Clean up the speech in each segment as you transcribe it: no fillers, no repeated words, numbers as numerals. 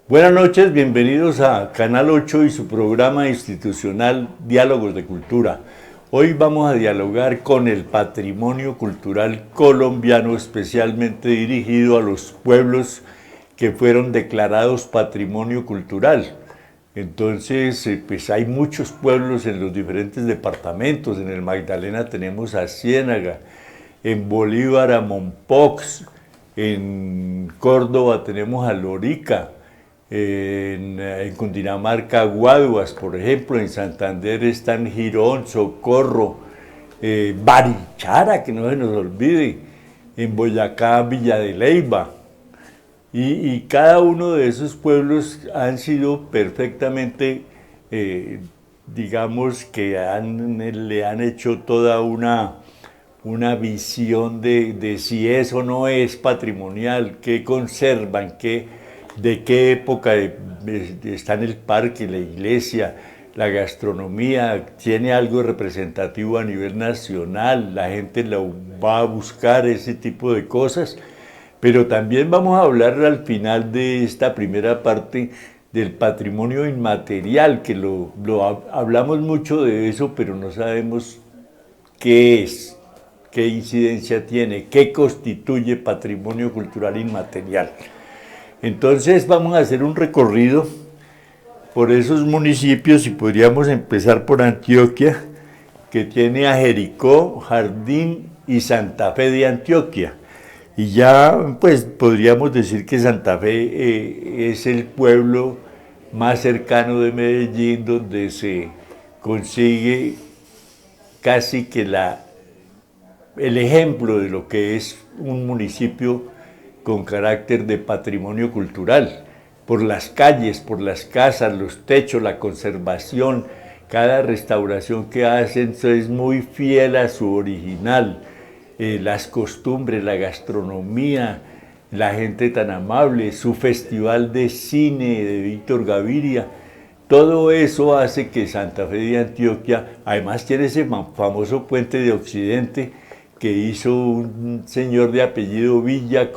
Buenas noches, bienvenidos a Canal 8 y su programa institucional Diálogos de Cultura. Hoy vamos a dialogar con el patrimonio cultural colombiano, especialmente dirigido a los pueblos que fueron declarados patrimonio cultural. Entonces, pues hay muchos pueblos en los diferentes departamentos. En el Magdalena tenemos a Ciénaga, en Bolívar a Mompox, en Córdoba tenemos a Lorica, en Cundinamarca Guaduas, por ejemplo, en Santander están Girón, Socorro, Barichara, que no se nos olvide, en Boyacá Villa de Leyva. Y cada uno de esos pueblos han sido perfectamente, digamos que le han hecho toda una visión de si eso no es patrimonial, qué conservan, de qué época está en el parque, la iglesia, la gastronomía, tiene algo representativo a nivel nacional, la gente lo va a buscar, ese tipo de cosas. Pero también vamos a hablar al final de esta primera parte del patrimonio inmaterial, que hablamos mucho de eso, pero no sabemos qué es, qué incidencia tiene, qué constituye patrimonio cultural inmaterial. Entonces vamos a hacer un recorrido por esos municipios y podríamos empezar por Antioquia, que tiene a Jericó, Jardín y Santa Fe de Antioquia. Y ya pues podríamos decir que Santa Fe es el pueblo más cercano de Medellín, donde se consigue casi que el ejemplo de lo que es un municipio con carácter de patrimonio cultural, por las calles, por las casas, los techos, la conservación, cada restauración que hacen es muy fiel a su original, las costumbres, la gastronomía, la gente tan amable, su festival de cine de Víctor Gaviria, todo eso hace que Santa Fe de Antioquia, además tiene ese famoso puente de Occidente, que hizo un señor de apellido Villa,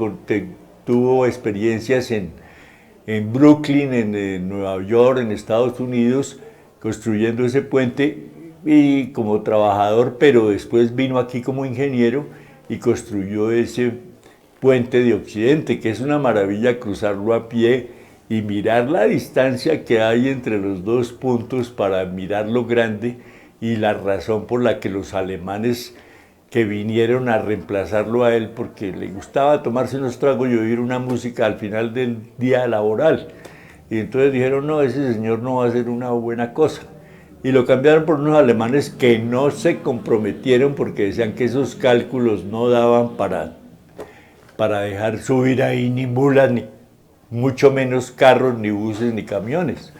tuvo experiencias en Brooklyn, en Nueva York, en Estados Unidos, construyendo ese puente y como trabajador, pero después vino aquí como ingeniero y construyó ese puente de Occidente, que es una maravilla cruzarlo a pie y mirar la distancia que hay entre los dos puntos para mirar lo grande y la razón por la que los alemanes que vinieron a reemplazarlo a él porque le gustaba tomarse unos tragos y oír una música al final del día laboral. Y entonces dijeron, no, ese señor no va a hacer una buena cosa. Y lo cambiaron por unos alemanes que no se comprometieron porque decían que esos cálculos no daban para dejar subir ahí ni mulas, ni mucho menos carros, ni buses, ni camiones.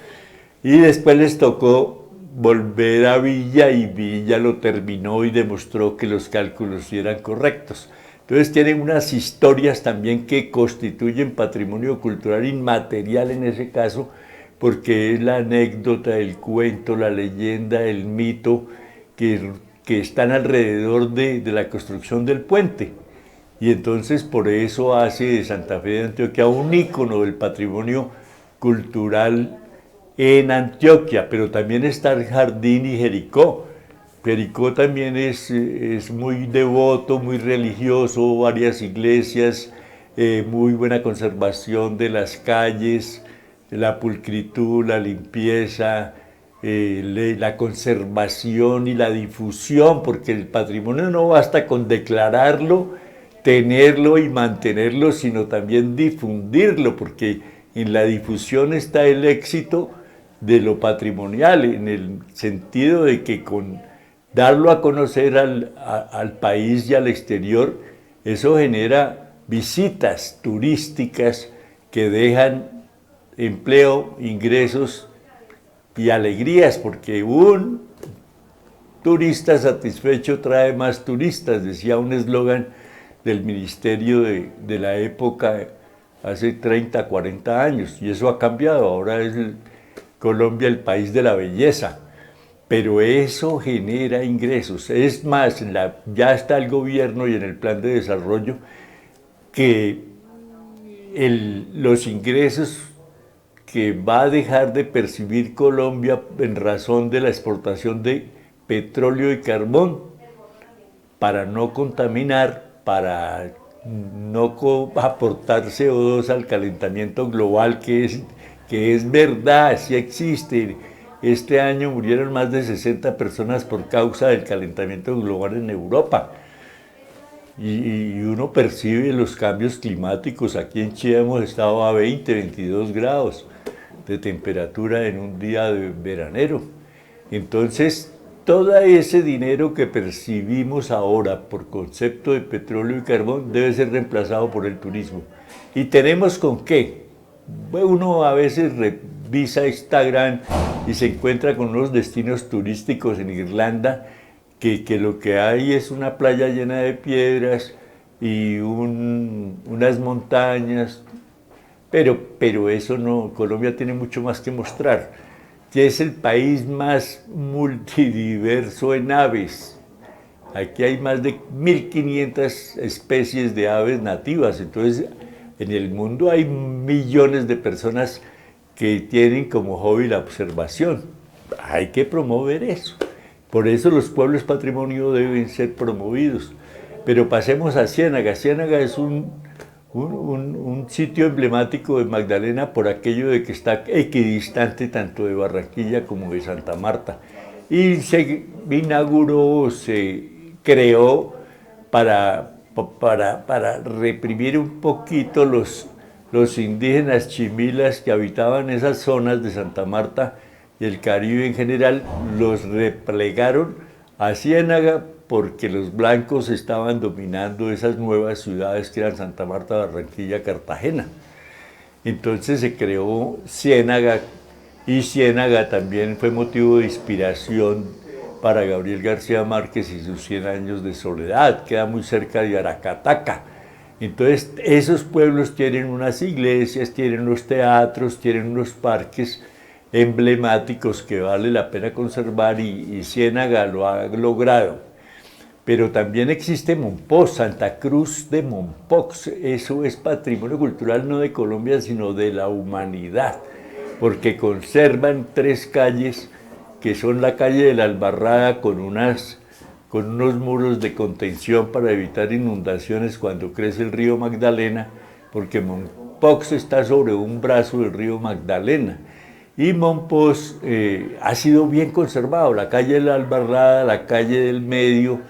Y después les tocó volver a Villa y Villa lo terminó y demostró que los cálculos sí eran correctos. Entonces tienen unas historias también que constituyen patrimonio cultural inmaterial en ese caso, porque es la anécdota, el cuento, la leyenda, el mito que están alrededor de la construcción del puente. Y entonces por eso hace de Santa Fe de Antioquia un ícono del patrimonio cultural en Antioquia, pero también está el Jardín y Jericó. Jericó también es muy devoto, muy religioso, varias iglesias, muy buena conservación de las calles, la pulcritud, la limpieza, la conservación y la difusión, porque el patrimonio no basta con declararlo, tenerlo y mantenerlo, sino también difundirlo, porque en la difusión está el éxito de lo patrimonial, en el sentido de que con darlo a conocer al país y al exterior, eso genera visitas turísticas que dejan empleo, ingresos y alegrías, porque un turista satisfecho trae más turistas, decía un eslogan del ministerio de la época hace 30, 40 años, y eso ha cambiado, ahora es Colombia el país de la belleza, pero eso genera ingresos. Es más, ya está el gobierno y en el plan de desarrollo que los ingresos que va a dejar de percibir Colombia en razón de la exportación de petróleo y carbón para no contaminar, para no aportar CO2 al calentamiento global, que es verdad, sí existe. Este año murieron más de 60 personas por causa del calentamiento global en Europa. Y uno percibe los cambios climáticos. Aquí en Chile hemos estado a 20, 22 grados de temperatura en un día de veranero. Entonces, todo ese dinero que percibimos ahora por concepto de petróleo y carbón debe ser reemplazado por el turismo. ¿Y tenemos con qué? Uno a veces revisa Instagram y se encuentra con unos destinos turísticos en Irlanda que lo que hay es una playa llena de piedras y unas montañas, pero eso no, Colombia tiene mucho más que mostrar, que es el país más multidiverso en aves. Aquí hay más de 1.500 especies de aves nativas, entonces en el mundo hay millones de personas que tienen como hobby la observación. Hay que promover eso. Por eso los pueblos patrimonio deben ser promovidos. Pero pasemos a Ciénaga. Ciénaga es un sitio emblemático de Magdalena por aquello de que está equidistante tanto de Barranquilla como de Santa Marta. Y se inauguró, se creó para reprimir un poquito los indígenas chimilas que habitaban esas zonas de Santa Marta y el Caribe en general, los replegaron a Ciénaga porque los blancos estaban dominando esas nuevas ciudades que eran Santa Marta, Barranquilla, Cartagena. Entonces se creó Ciénaga, y Ciénaga también fue motivo de inspiración para Gabriel García Márquez y sus 100 años de soledad, queda muy cerca de Aracataca. Entonces esos pueblos tienen unas iglesias, tienen unos teatros, tienen unos parques emblemáticos que vale la pena conservar y Ciénaga lo ha logrado. Pero también existe Mompox, Santa Cruz de Mompox, eso es patrimonio cultural no de Colombia sino de la humanidad, porque conservan 3 calles que son la calle de la Albarrada con unos muros de contención para evitar inundaciones cuando crece el río Magdalena, porque Mompox está sobre un brazo del río Magdalena. Y Mompox ha sido bien conservado, la calle de la Albarrada, la calle del Medio,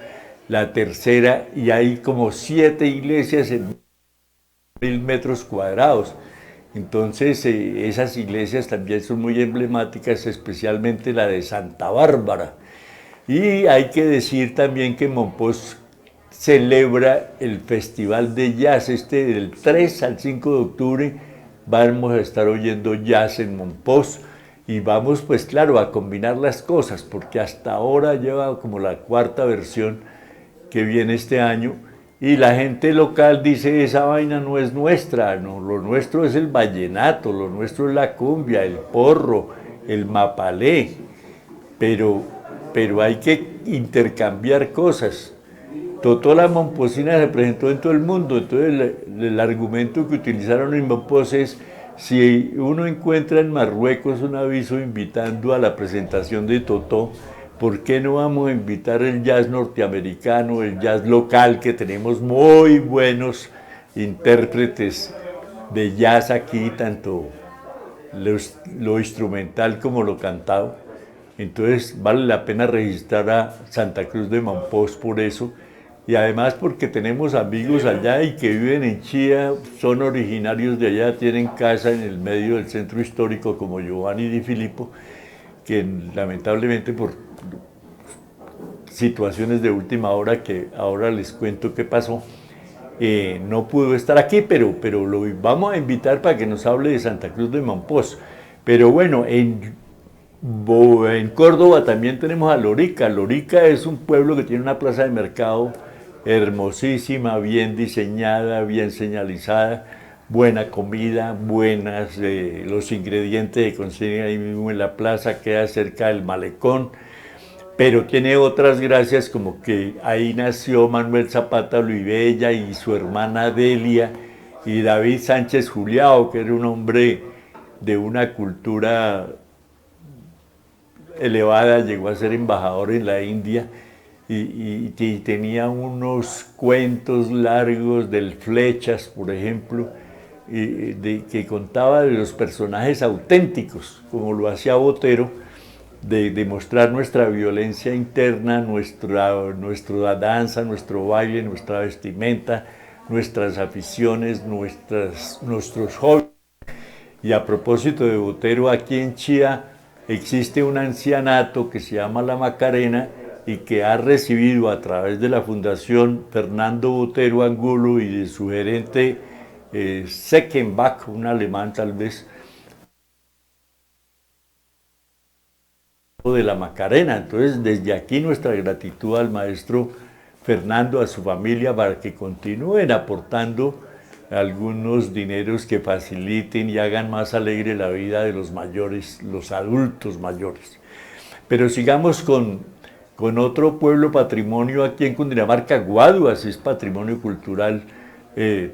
la Tercera, y hay como 7 iglesias en 1.000 metros cuadrados. Entonces esas iglesias también son muy emblemáticas, especialmente la de Santa Bárbara. Y hay que decir también que Mompox celebra el Festival de Jazz, del 3 al 5 de octubre, vamos a estar oyendo jazz en Mompox y vamos pues claro a combinar las cosas, porque hasta ahora lleva como la 4ª versión que viene este año y la gente local dice esa vaina no es nuestra, no, lo nuestro es el vallenato, lo nuestro es la cumbia, el porro, el mapalé, pero hay que intercambiar cosas. Totola Momposina se presentó en todo el mundo, entonces el argumento que utilizaron en Mompox es: si uno encuentra en Marruecos un aviso invitando a la presentación de Totó, ¿por qué no vamos a invitar el jazz norteamericano, el jazz local, que tenemos muy buenos intérpretes de jazz aquí, tanto lo instrumental como lo cantado? Entonces vale la pena registrar a Santa Cruz de Mompox por eso, y además porque tenemos amigos allá y que viven en Chía, son originarios de allá, tienen casa en el medio del centro histórico como Giovanni Di Filippo, que lamentablemente por situaciones de última hora, que ahora les cuento qué pasó, no pudo estar aquí, pero lo vamos a invitar para que nos hable de Santa Cruz de Mompox. Pero bueno, en Córdoba también tenemos a Lorica. Lorica es un pueblo que tiene una plaza de mercado hermosísima, bien diseñada, bien señalizada, buena comida, buenas, los ingredientes se consiguen ahí mismo en la plaza, queda cerca del malecón, pero tiene otras gracias como que ahí nació Manuel Zapata Olivella y su hermana Delia y David Sánchez Juliao, que era un hombre de una cultura elevada, llegó a ser embajador en la India y tenía unos cuentos largos del Flechas, por ejemplo, que contaba de los personajes auténticos, como lo hacía Botero, de mostrar nuestra violencia interna, nuestra danza, nuestro baile, nuestra vestimenta, nuestras aficiones, nuestros hobbies. Y a propósito de Botero, aquí en Chía existe un ancianato que se llama La Macarena y que ha recibido a través de la Fundación Fernando Botero Angulo y de su gerente Seckenbach, un alemán tal vez, de la Macarena. Entonces, desde aquí nuestra gratitud al maestro Fernando, a su familia, para que continúen aportando algunos dineros que faciliten y hagan más alegre la vida de los mayores, los adultos mayores. Pero sigamos con otro pueblo patrimonio aquí en Cundinamarca. Guaduas es patrimonio cultural,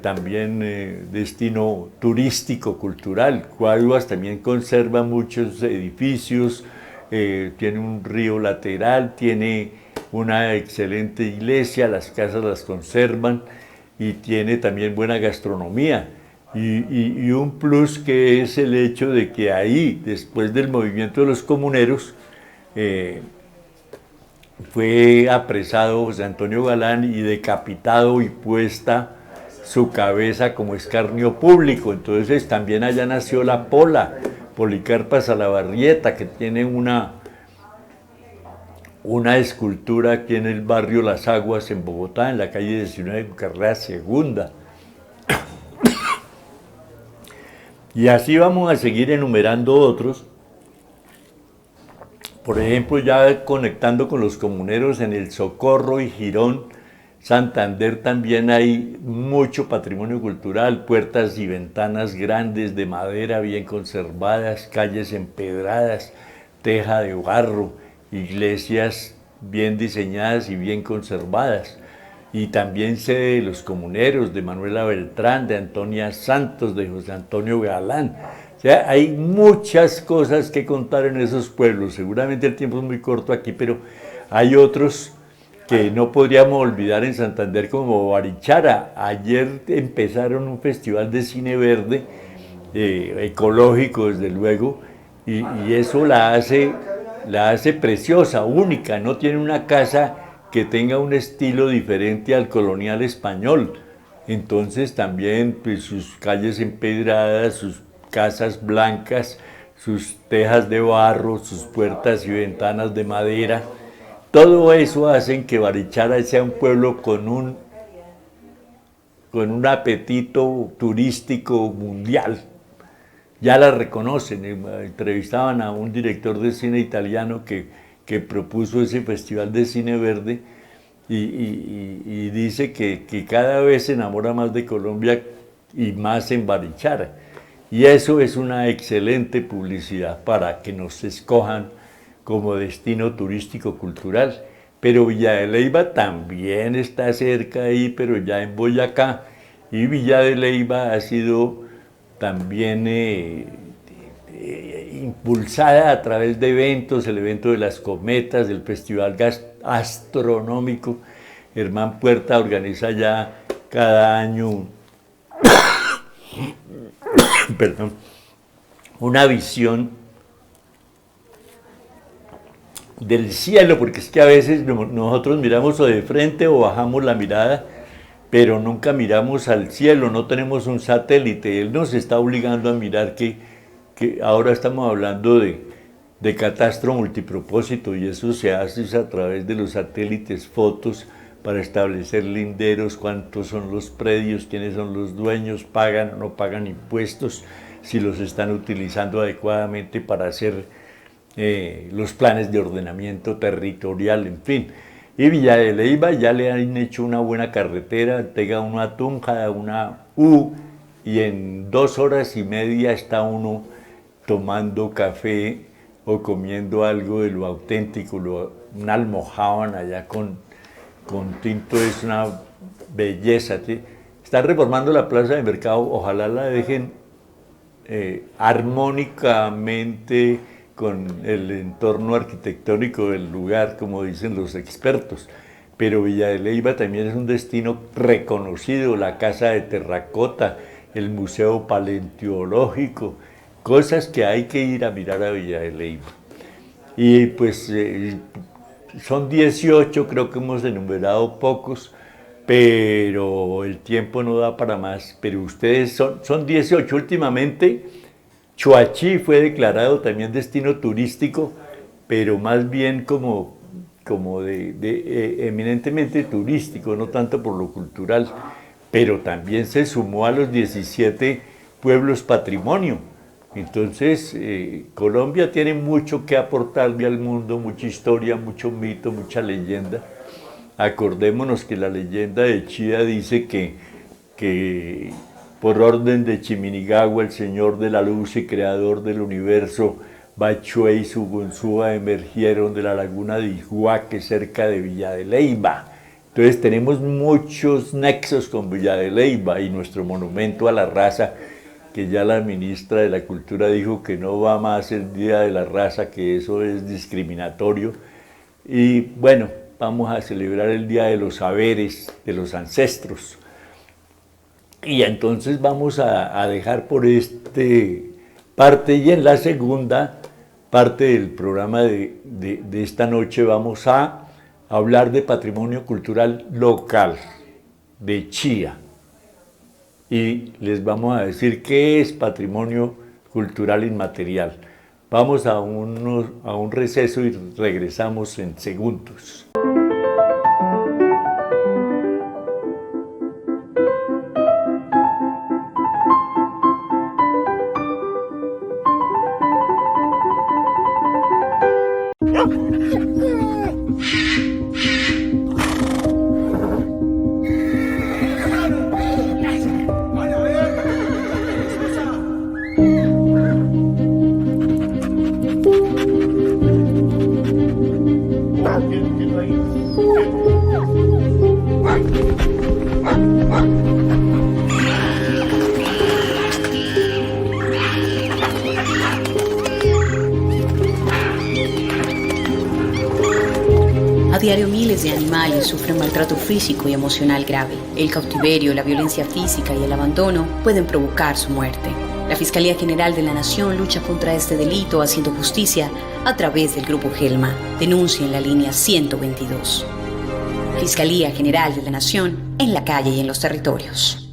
también destino turístico cultural. Guaduas también conserva muchos edificios, tiene un río lateral, tiene una excelente iglesia, las casas las conservan y tiene también buena gastronomía. Y un plus que es el hecho de que ahí, después del movimiento de los comuneros, fue apresado José Antonio Galán y decapitado y puesta su cabeza como escarnio público. Entonces también allá nació la Pola, Policarpa Salabarrieta, que tiene una escultura aquí en el barrio Las Aguas, en Bogotá, en la calle 19 de Carrera Segunda. Y así vamos a seguir enumerando otros. Por ejemplo, ya conectando con los comuneros en el Socorro y Girón, Santander también hay mucho patrimonio cultural, puertas y ventanas grandes de madera bien conservadas, calles empedradas, teja de barro, iglesias bien diseñadas y bien conservadas. Y también sede de los comuneros, de Manuela Beltrán, de Antonia Santos, de José Antonio Galán. O sea, hay muchas cosas que contar en esos pueblos. Seguramente el tiempo es muy corto aquí, pero hay otros que no podríamos olvidar en Santander, como Barichara. Ayer empezaron un festival de cine verde, ecológico desde luego, y eso la hace preciosa, única. No tiene una casa que tenga un estilo diferente al colonial español. Entonces también pues, sus calles empedradas, sus casas blancas, sus tejas de barro, sus puertas y ventanas de madera. Todo eso hace que Barichara sea un pueblo con un apetito turístico mundial. Ya la reconocen. Entrevistaban a un director de cine italiano que propuso ese festival de cine verde y dice que cada vez se enamora más de Colombia y más en Barichara. Y eso es una excelente publicidad para que nos escojan como destino turístico cultural. Pero Villa de Leyva también está cerca ahí, pero ya en Boyacá. Y Villa de Leyva ha sido también impulsada a través de eventos, el evento de las cometas, del festival astronómico. Germán Puerta organiza ya cada año perdón, una visión del cielo, porque es que a veces nosotros miramos o de frente o bajamos la mirada, pero nunca miramos al cielo, no tenemos un satélite. Él nos está obligando a mirar que ahora estamos hablando de catastro multipropósito y eso se hace a través de los satélites, fotos, para establecer linderos, cuántos son los predios, quiénes son los dueños, pagan o no pagan impuestos, si los están utilizando adecuadamente para hacer los planes de ordenamiento territorial, en fin. Y Villa de Leyva ya le han hecho una buena carretera, pega una Tunja, una U, y en 2 horas y media está uno tomando café o comiendo algo de lo auténtico, una almojábana allá con tinto, es una belleza. Están reformando la plaza de mercado, ojalá la dejen armónicamente con el entorno arquitectónico del lugar, como dicen los expertos. Pero Villa de Leyva también es un destino reconocido, la Casa de Terracota, el Museo Paleontológico, cosas que hay que ir a mirar a Villa de Leyva. Y pues son 18, creo que hemos enumerado pocos, pero el tiempo no da para más. Pero ustedes son 18. Últimamente, Choachí fue declarado también destino turístico, pero más bien como eminentemente turístico, no tanto por lo cultural, pero también se sumó a los 17 pueblos patrimonio. Entonces, Colombia tiene mucho que aportarle al mundo, mucha historia, mucho mito, mucha leyenda. Acordémonos que la leyenda de Chía dice que por orden de Chiminigagua, el señor de la luz y creador del universo, Bachué y Sugunzúa emergieron de la laguna de Iguaque, cerca de Villa de Leyva. Entonces tenemos muchos nexos con Villa de Leyva y nuestro monumento a la raza, que ya la ministra de la Cultura dijo que no va más el Día de la Raza, que eso es discriminatorio. Y bueno, vamos a celebrar el Día de los Saberes, de los ancestros. Y entonces vamos a dejar por este parte, y en la segunda parte del programa de esta noche vamos a hablar de patrimonio cultural local, de Chía. Y les vamos a decir qué es patrimonio cultural inmaterial. Vamos a un receso y regresamos en segundos. A diario miles de animales sufren maltrato físico y emocional grave. El cautiverio, la violencia física y el abandono pueden provocar su muerte. La Fiscalía General de la Nación lucha contra este delito haciendo justicia a través del Grupo Gelma. Denuncia en la línea 122. Fiscalía General de la Nación, en la calle y en los territorios.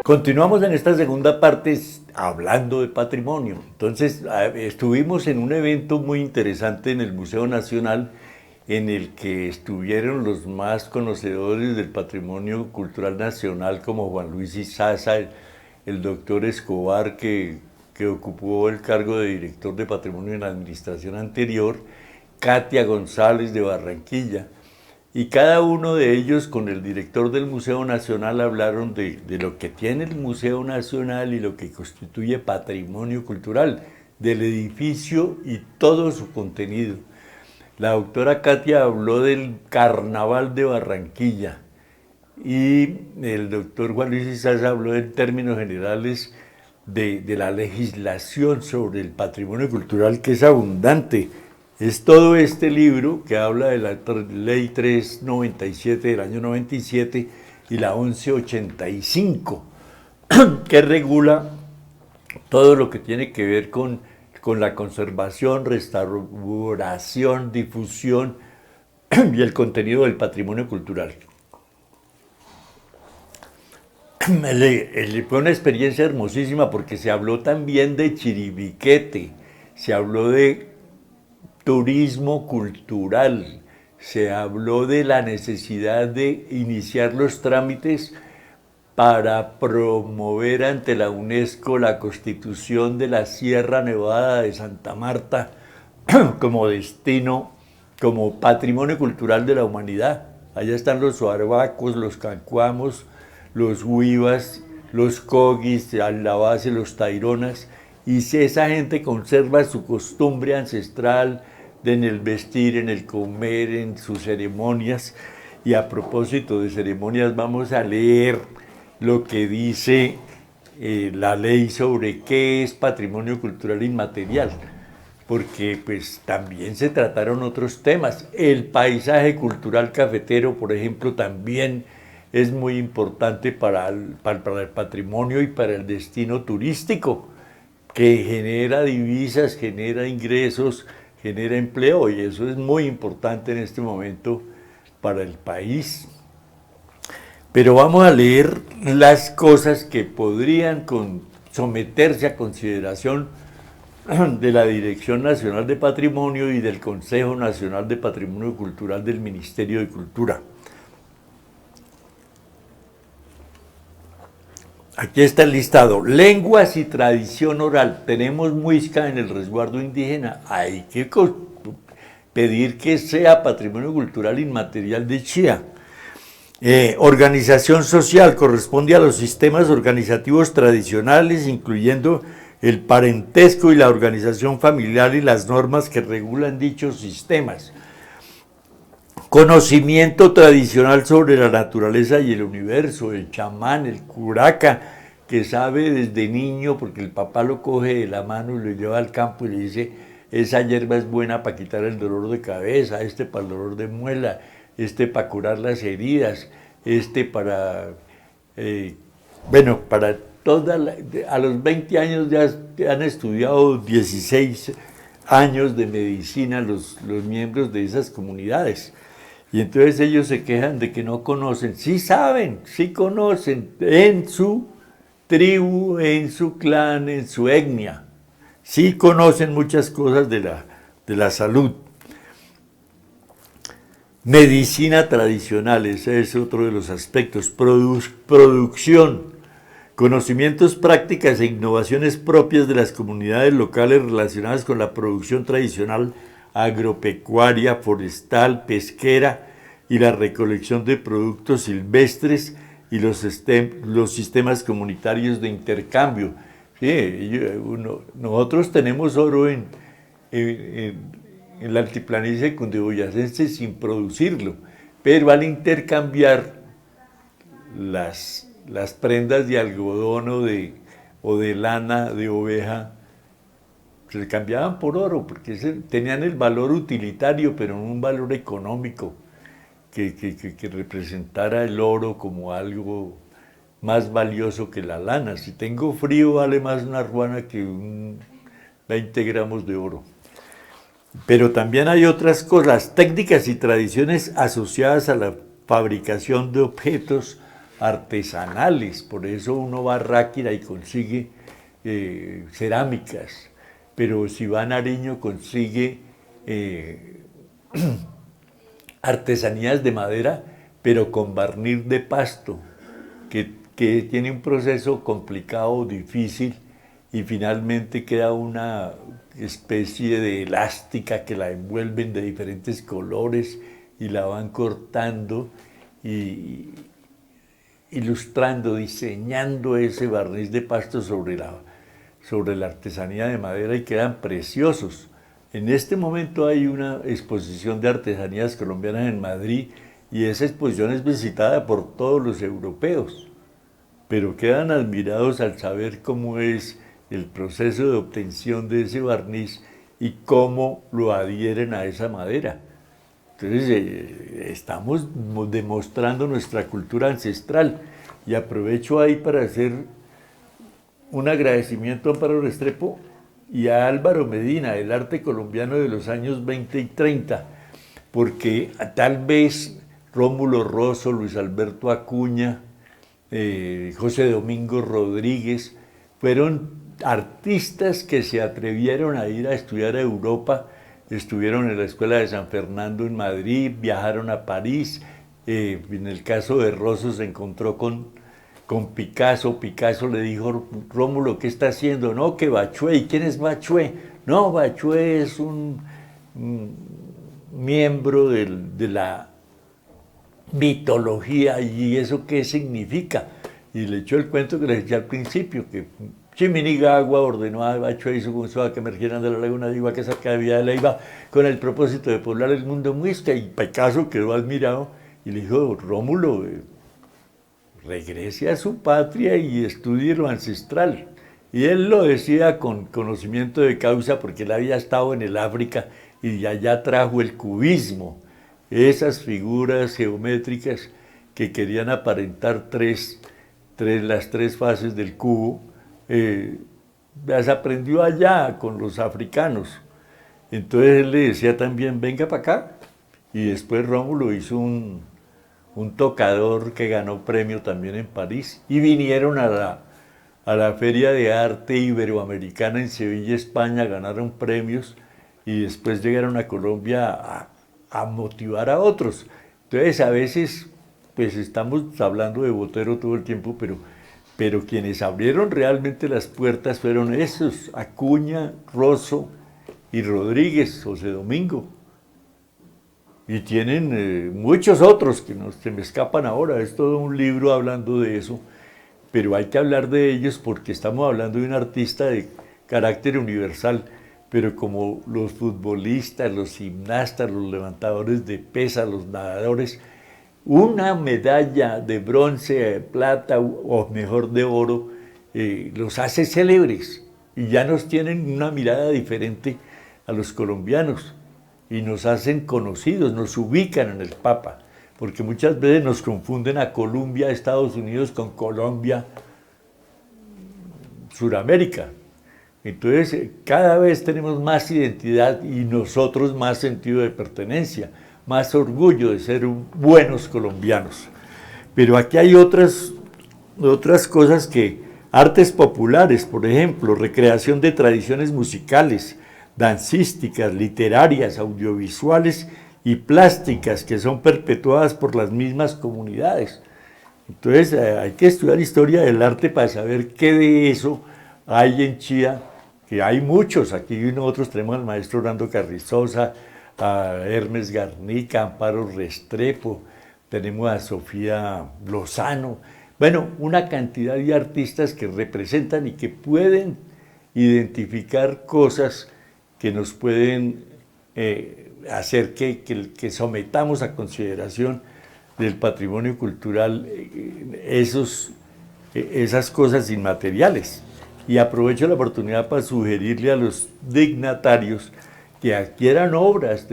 Continuamos en esta segunda parte hablando de patrimonio. Entonces, estuvimos en un evento muy interesante en el Museo Nacional en el que estuvieron los más conocedores del patrimonio cultural nacional como Juan Luis Izaza, el doctor Escobar que ocupó el cargo de director de patrimonio en la administración anterior, Katia González de Barranquilla. Y cada uno de ellos con el director del Museo Nacional hablaron de lo que tiene el Museo Nacional y lo que constituye patrimonio cultural, del edificio y todo su contenido. La doctora Katia habló del Carnaval de Barranquilla y el doctor Juan Luis Izaza habló en términos generales de la legislación sobre el patrimonio cultural, que es abundante. Es todo este libro que habla de la Ley 397 del año 97 y la 1185, que regula todo lo que tiene que ver con la conservación, restauración, difusión y el contenido del patrimonio cultural. Fue una experiencia hermosísima porque se habló también de Chiribiquete, se habló de turismo cultural, se habló de la necesidad de iniciar los trámites para promover ante la UNESCO la constitución de la Sierra Nevada de Santa Marta como destino, como patrimonio cultural de la humanidad. Allá están los suarhuacos, los cancuamos, los huivas, los cogis, la base, los taironas, y si esa gente conserva su costumbre ancestral en el vestir, en el comer, en sus ceremonias. Y a propósito de ceremonias, vamos a leer lo que dice la ley sobre qué es patrimonio cultural inmaterial, porque pues también se trataron otros temas. El paisaje cultural cafetero, por ejemplo, también es muy importante para el patrimonio y para el destino turístico, que genera divisas, genera ingresos, genera empleo, y eso es muy importante en este momento para el país. Pero vamos a leer las cosas que podrían someterse a consideración de la Dirección Nacional de Patrimonio y del Consejo Nacional de Patrimonio Cultural del Ministerio de Cultura. Aquí está el listado. Lenguas y tradición oral. Tenemos muisca en el resguardo indígena. Hay que pedir que sea patrimonio cultural inmaterial de Chía. Organización social corresponde a los sistemas organizativos tradicionales, incluyendo el parentesco y la organización familiar y las normas que regulan dichos sistemas. Conocimiento tradicional sobre la naturaleza y el universo, el chamán, el curaca, que sabe desde niño, porque el papá lo coge de la mano y lo lleva al campo y le dice, esa hierba es buena para quitar el dolor de cabeza, este para el dolor de muela, este para curar las heridas, este para, para a los 20 años ya han estudiado 16 años de medicina los miembros de esas comunidades. Y entonces ellos se quejan de que no conocen. Sí saben, sí conocen en su tribu, en su clan, en su etnia. Sí conocen muchas cosas de la salud. Medicina tradicional, ese es otro de los aspectos. Producción, conocimientos, prácticas e innovaciones propias de las comunidades locales relacionadas con la producción tradicional agropecuaria, forestal, pesquera y la recolección de productos silvestres y los sistemas comunitarios de intercambio. Sí, nosotros tenemos oro en la altiplanicie cundiboyacense sin producirlo, pero al intercambiar las prendas de algodón o de lana de oveja, se cambiaban por oro, porque tenían el valor utilitario, pero no un valor económico que representara el oro como algo más valioso que la lana. Si tengo frío, vale más una ruana que 20 gramos de oro. Pero también hay otras cosas, técnicas y tradiciones asociadas a la fabricación de objetos artesanales. Por eso uno va a Ráquira y consigue cerámicas, pero si va a Nariño consigue artesanías de madera, pero con barniz de pasto, que tiene un proceso complicado, difícil, y finalmente queda una especie de elástica que la envuelven de diferentes colores y la van cortando y ilustrando, diseñando ese barniz de pasto sobre la artesanía de madera, y quedan preciosos. En este momento hay una exposición de artesanías colombianas en Madrid y esa exposición es visitada por todos los europeos, pero quedan admirados al saber cómo es el proceso de obtención de ese barniz y cómo lo adhieren a esa madera. Entonces estamos demostrando nuestra cultura ancestral, y aprovecho ahí para hacer un agradecimiento a Amparo Restrepo y a Álvaro Medina, del arte colombiano de los años 20 y 30, porque tal vez Rómulo Rosso, Luis Alberto Acuña, José Domingo Rodríguez, fueron artistas que se atrevieron a ir a estudiar a Europa, estuvieron en la Escuela de San Fernando en Madrid, viajaron a París, en el caso de Rosso se encontró con Picasso. Picasso le dijo: Rómulo, ¿qué está haciendo? No, que Bachué. ¿Y quién es Bachué? No, Bachué es un miembro de la mitología. ¿Y eso qué significa? Y le echó el cuento que les eché al principio, que Chimininigagua ordenó a Bachué y su consola que emergieran de la laguna de Iba, que cerca de Villa de Leyva, con el propósito de poblar el mundo muisca. Y Picasso quedó admirado y le dijo: Rómulo, regrese a su patria y estudie lo ancestral. Y él lo decía con conocimiento de causa, porque él había estado en el África y de allá trajo el cubismo, esas figuras geométricas que querían aparentar las tres fases del cubo. Las aprendió allá con los africanos. Entonces él le decía también: venga para acá. Y después Rómulo hizo un tocador que ganó premio también en París, y vinieron a la Feria de Arte Iberoamericana en Sevilla, España, ganaron premios y después llegaron a Colombia a motivar a otros. Entonces a veces pues estamos hablando de Botero todo el tiempo, pero quienes abrieron realmente las puertas fueron esos: Acuña, Rosso y Rodríguez, José Domingo. Y tienen muchos otros que se me escapan ahora. Es todo un libro hablando de eso, pero hay que hablar de ellos porque estamos hablando de un artista de carácter universal. Pero como los futbolistas, los gimnastas, los levantadores de pesas, los nadadores, una medalla de bronce, de plata o mejor de oro los hace célebres, y ya nos tienen una mirada diferente a los colombianos y nos hacen conocidos, nos ubican en el Papa, porque muchas veces nos confunden a Colombia, Estados Unidos, con Colombia, Suramérica. Entonces cada vez tenemos más identidad y nosotros más sentido de pertenencia, más orgullo de ser buenos colombianos. Pero aquí hay otras cosas que, artes populares, por ejemplo, recreación de tradiciones musicales, dancísticas, literarias, audiovisuales y plásticas, que son perpetuadas por las mismas comunidades. Entonces hay que estudiar historia del arte para saber qué de eso hay en Chía, que hay muchos. Aquí nosotros tenemos al maestro Orlando Carrizosa, a Hermes Garnica, a Amparo Restrepo, tenemos a Sofía Lozano, bueno, una cantidad de artistas que representan y que pueden identificar cosas que nos pueden hacer que sometamos a consideración del patrimonio cultural esas cosas inmateriales. Y aprovecho la oportunidad para sugerirle a los dignatarios que adquieran obras.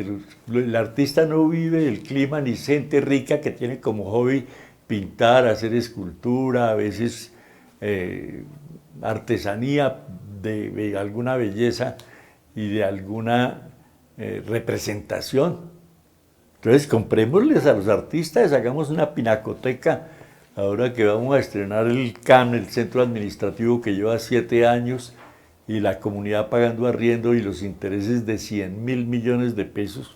El artista no vive del clima, ni gente rica que tiene como hobby pintar, hacer escultura, a veces artesanía de alguna belleza y de alguna representación. Entonces comprémosles a los artistas, hagamos una pinacoteca. Ahora que vamos a estrenar el CAN, el centro administrativo, que lleva 7 años, y la comunidad pagando arriendo y los intereses de 100.000 millones de pesos,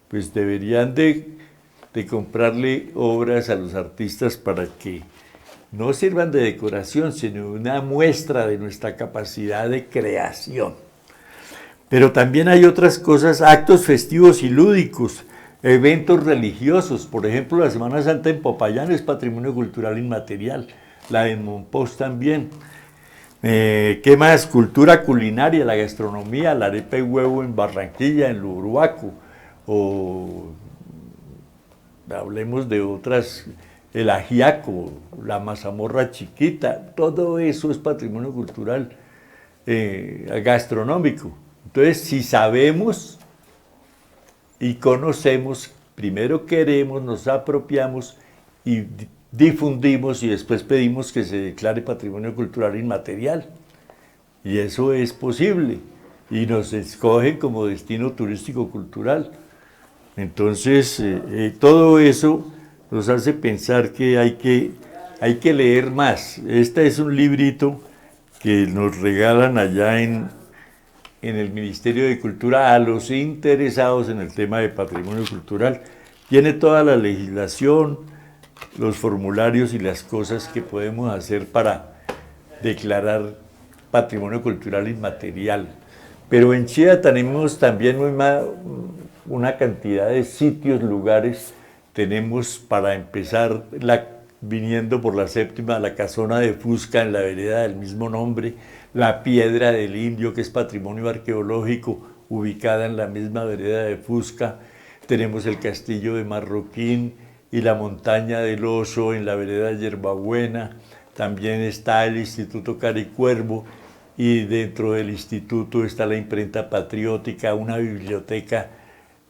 pues deberían de comprarle obras a los artistas para que no sirvan de decoración, sino una muestra de nuestra capacidad de creación. Pero también hay otras cosas, actos festivos y lúdicos, eventos religiosos. Por ejemplo, la Semana Santa en Popayán es patrimonio cultural inmaterial, la de Monpós también. ¿Qué más? Cultura culinaria, la gastronomía, la arepa y huevo en Barranquilla, en Luruaco, o hablemos de otras, el ajiaco, la mazamorra chiquita, todo eso es patrimonio cultural gastronómico. Entonces, si sabemos y conocemos, primero queremos, nos apropiamos y difundimos y después pedimos que se declare patrimonio cultural inmaterial. Y eso es posible. Y nos escogen como destino turístico cultural. Entonces, todo eso nos hace pensar que hay que leer más. Este es un librito que nos regalan allá en el Ministerio de Cultura a los interesados en el tema de patrimonio cultural. Tiene toda la legislación, los formularios y las cosas que podemos hacer para declarar patrimonio cultural inmaterial. Pero en Chía tenemos también una cantidad de sitios, lugares. Tenemos, para empezar, viniendo por la séptima, la casona de Fusca en la vereda del mismo nombre, la piedra del Indio, que es patrimonio arqueológico, ubicada en la misma vereda de Fusca. Tenemos el castillo de Marroquín y la montaña del Oso en la vereda de Yerbabuena. También está el Instituto Caricuervo, y dentro del instituto está la imprenta patriótica, una biblioteca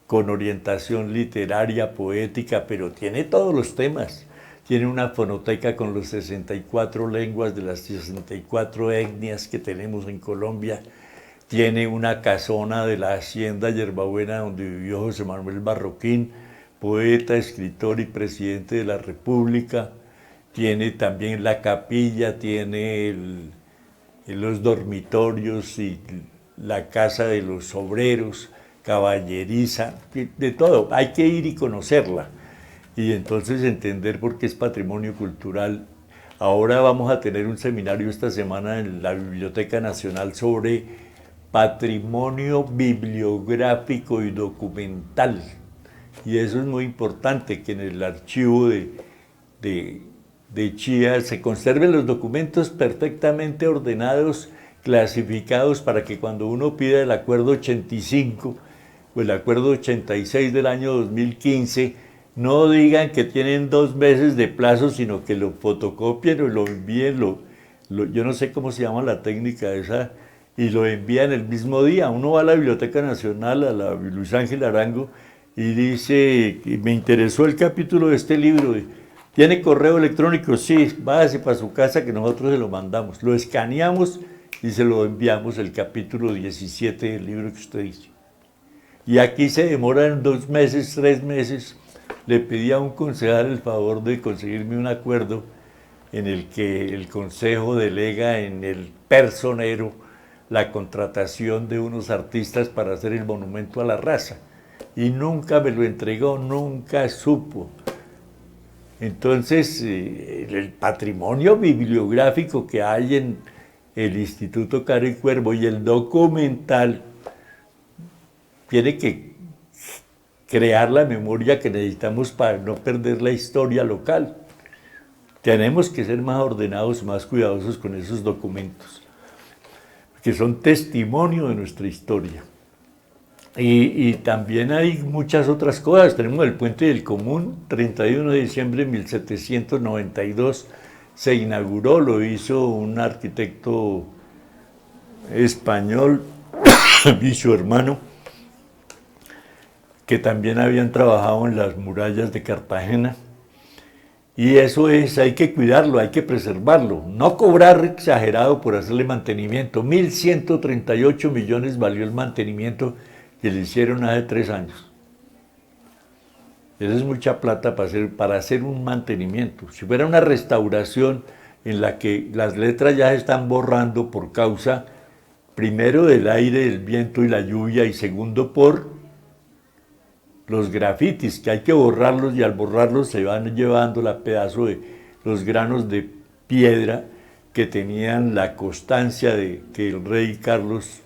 con orientación literaria, poética, pero tiene todos los temas. Tiene una fonoteca con los 64 lenguas de las 64 etnias que tenemos en Colombia. Tiene una casona de la hacienda Yerbabuena donde vivió José Manuel Marroquín, poeta, escritor y presidente de la República. Tiene también la capilla, tiene los dormitorios y la casa de los obreros, caballeriza, de todo. Hay que ir y conocerla y entonces entender por qué es patrimonio cultural. Ahora vamos a tener un seminario esta semana en la Biblioteca Nacional sobre patrimonio bibliográfico y documental. Y eso es muy importante, que en el archivo de Chía se conserven los documentos perfectamente ordenados, clasificados, para que cuando uno pida el acuerdo 85 o el acuerdo 86 del año 2015, no digan que tienen 2 meses de plazo, sino que lo fotocopien o lo envíen, yo no sé cómo se llama la técnica esa, y lo envían el mismo día. Uno va a la Biblioteca Nacional, a la Luis Ángel Arango, y dice, me interesó el capítulo de este libro, ¿tiene correo electrónico? Sí, váyase para su casa que nosotros se lo mandamos. Lo escaneamos y se lo enviamos, el capítulo 17 del libro que usted dice. Y aquí se demoran 2 meses, 3 meses. Le pedí a un concejal el favor de conseguirme un acuerdo en el que el consejo delega en el personero la contratación de unos artistas para hacer el monumento a la raza. Y nunca me lo entregó, nunca supo. Entonces, el patrimonio bibliográfico que hay en el Instituto Caricuervo y el documental tiene que crear la memoria que necesitamos para no perder la historia local. Tenemos que ser más ordenados, más cuidadosos con esos documentos, que son testimonio de nuestra historia. Y también hay muchas otras cosas. Tenemos el Puente del Común, 31 de diciembre de 1792 se inauguró, lo hizo un arquitecto español y su hermano, que también habían trabajado en las murallas de Cartagena. Y eso hay que cuidarlo, hay que preservarlo, no cobrar exagerado por hacerle mantenimiento. 1.138 millones valió el mantenimiento que le hicieron hace 3 años. Eso es mucha plata para hacer un mantenimiento. Si fuera una restauración en la que las letras ya se están borrando por causa, primero, del aire, del viento y la lluvia, y segundo, por los grafitis, que hay que borrarlos, y al borrarlos se van llevando la pedazo de los granos de piedra que tenían la constancia de que el rey Carlos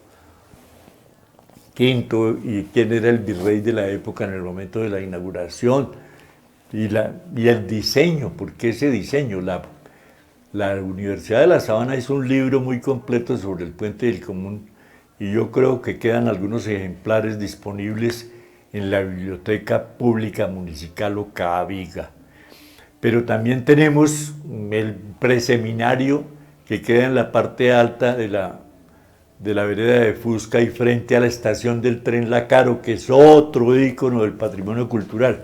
V, y quién era el virrey de la época en el momento de la inauguración, y el diseño. ¿Por qué ese diseño? La Universidad de La Sabana hizo un libro muy completo sobre el Puente del Común, y yo creo que quedan algunos ejemplares disponibles en la Biblioteca Pública Municipal Ocaviga. Pero también tenemos el preseminario que queda en la parte alta de la vereda de Fusca y frente a la estación del tren La Caro, que es otro ícono del patrimonio cultural.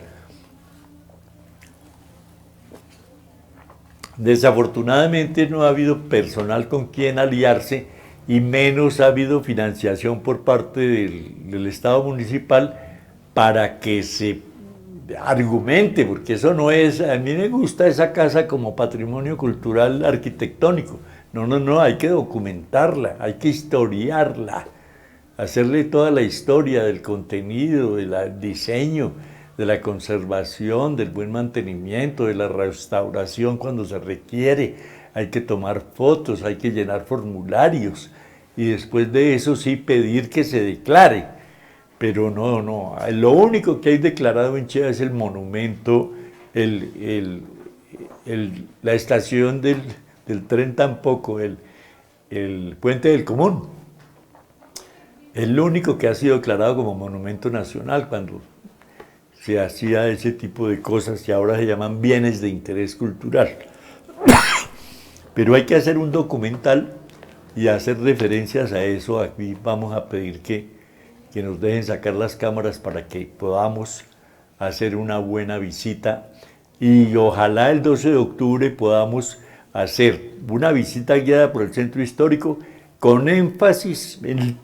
Desafortunadamente no ha habido personal con quien aliarse y menos ha habido financiación por parte del Estado municipal para que se argumente, porque eso no es, a mí me gusta esa casa como patrimonio cultural arquitectónico. No, hay que documentarla, hay que historiarla, hacerle toda la historia del contenido, del diseño, de la conservación, del buen mantenimiento, de la restauración cuando se requiere. Hay que tomar fotos, hay que llenar formularios y después de eso sí pedir que se declare. Pero no, lo único que hay declarado en Chía es el monumento, la estación del tren tampoco, el Puente del Común. Es lo único que ha sido declarado como monumento nacional cuando se hacía ese tipo de cosas que ahora se llaman bienes de interés cultural. Pero hay que hacer un documental y hacer referencias a eso. Aquí vamos a pedir que nos dejen sacar las cámaras para que podamos hacer una buena visita y ojalá el 12 de octubre podamos hacer una visita guiada por el centro histórico con énfasis en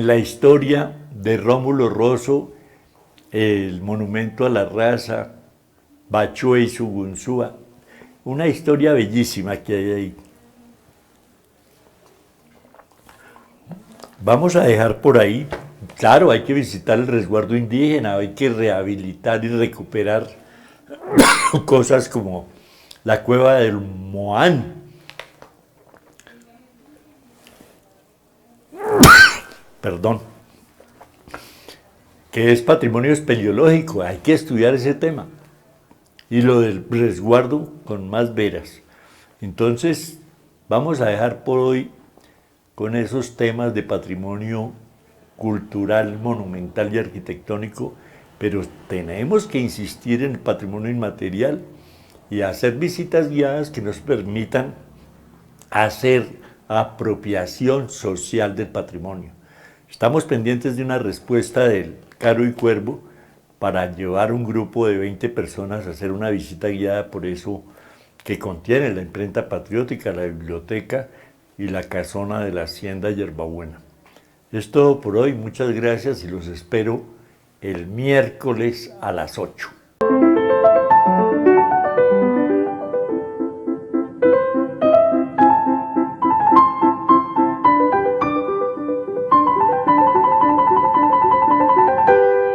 la historia de Rómulo Rosso, el monumento a la raza, Bachué y Sugunzúa, una historia bellísima que hay ahí. Vamos a dejar por ahí, claro, hay que visitar el resguardo indígena, hay que rehabilitar y recuperar cosas como la cueva del Moán. Perdón. Que es patrimonio espeleológico, hay que estudiar ese tema. Y lo del resguardo con más veras. Entonces, vamos a dejar por hoy con esos temas de patrimonio cultural, monumental y arquitectónico, pero tenemos que insistir en el patrimonio inmaterial y hacer visitas guiadas que nos permitan hacer apropiación social del patrimonio. Estamos pendientes de una respuesta del Caro y Cuervo para llevar un grupo de 20 personas a hacer una visita guiada por eso que contiene la imprenta patriótica, la biblioteca y la casona de la Hacienda Yerbabuena. Es todo por hoy, muchas gracias y los espero el miércoles a las 8.